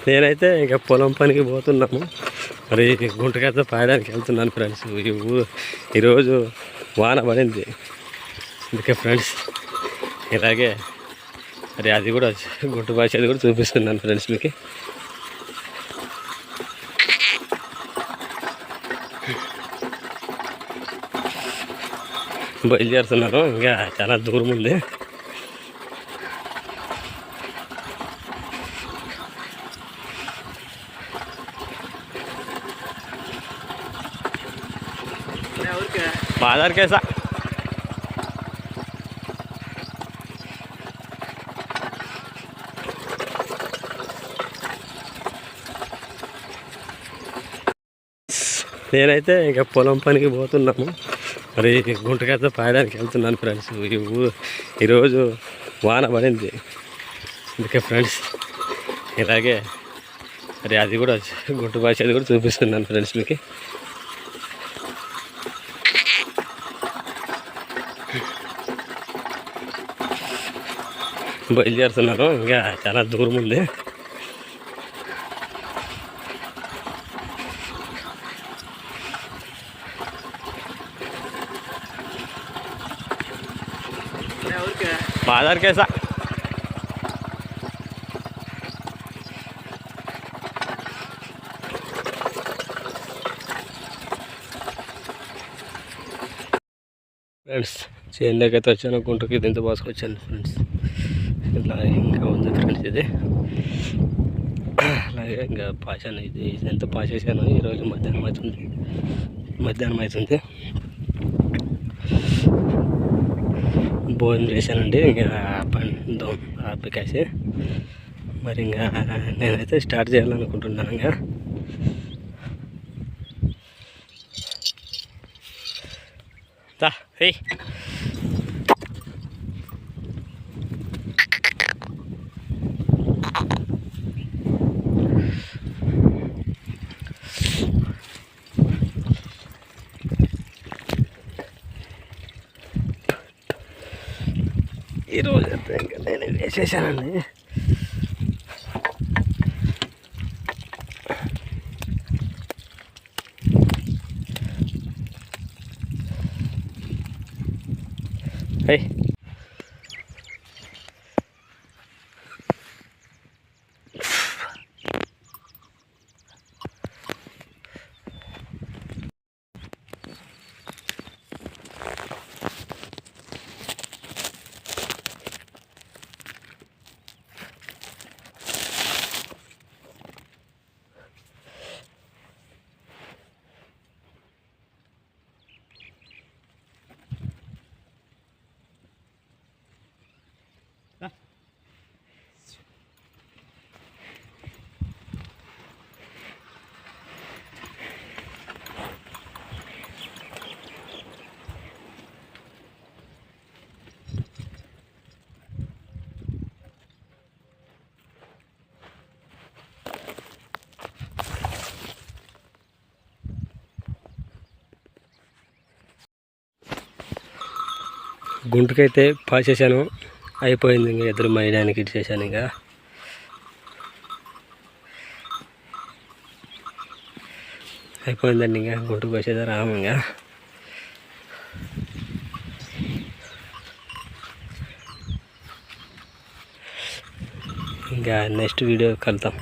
నేనైతే ఇంకా పొలం పనికి పోతున్నాము. మరి గుంటకైతే పాయడానికి వెళ్తున్నాను ఫ్రెండ్స్. ఈరోజు వాన పడింది, అందుకే ఫ్రెండ్స్ ఇలాగే మరి అది కూడా గుంట పాసేది కూడా చూపిస్తున్నాను ఫ్రెండ్స్ మీకు. బయలుదేరుతున్నాను, ఇంకా చాలా దూరం ఉంది. बाजार कैसा నేనైతే ఇంకా పొలం పనికి పోతున్నాము. మరి గుంటకైతే పాయడానికి వెళ్తున్నాను ఫ్రెండ్స్. ఈరోజు వాన పడింది, అందుకే ఫ్రెండ్స్ ఇలాగే మరి అది కూడా గుంట పాసేది కూడా చూపిస్తున్నాను ఫ్రెండ్స్ మీకు. బయలుదేరుతున్నాను, ఇంకా చాలా దూరం ఉంది. बाजार कैसा ఫ్రెండ్స్ చేనులోకైతే వచ్చాను. గుంటకి దీంతో పోసుకొచ్చాను ఫ్రెండ్స్. ఇలా ఇంకా ఉంది ఫ్రెండ్స్ ఇది. అలాగే ఇంకా పాసాను, ఇదంతా పాసేసాను. ఈరోజు మధ్యాహ్నం అవుతుంది. భోజనం చేశానండి, ఇంకా పండుదాం ఆపికాసి. మరి ఇంకా నేనైతే స్టార్ట్ చేయాలనుకుంటున్నాను. ఇంకా హే ఈరోజు అయితే ఇంకా నేను వేసేసానండి. హే గుంటకైతే పాసేసాను, అయిపోయింది. ఇంకా ఎదురు మైదానికి ఇచ్చేసాను. ఇంకా అయిపోయిందండి. ఇంకా గుంటకు పోసేదా రాము. ఇంకా నెక్స్ట్ వీడియో కలుద్దాం.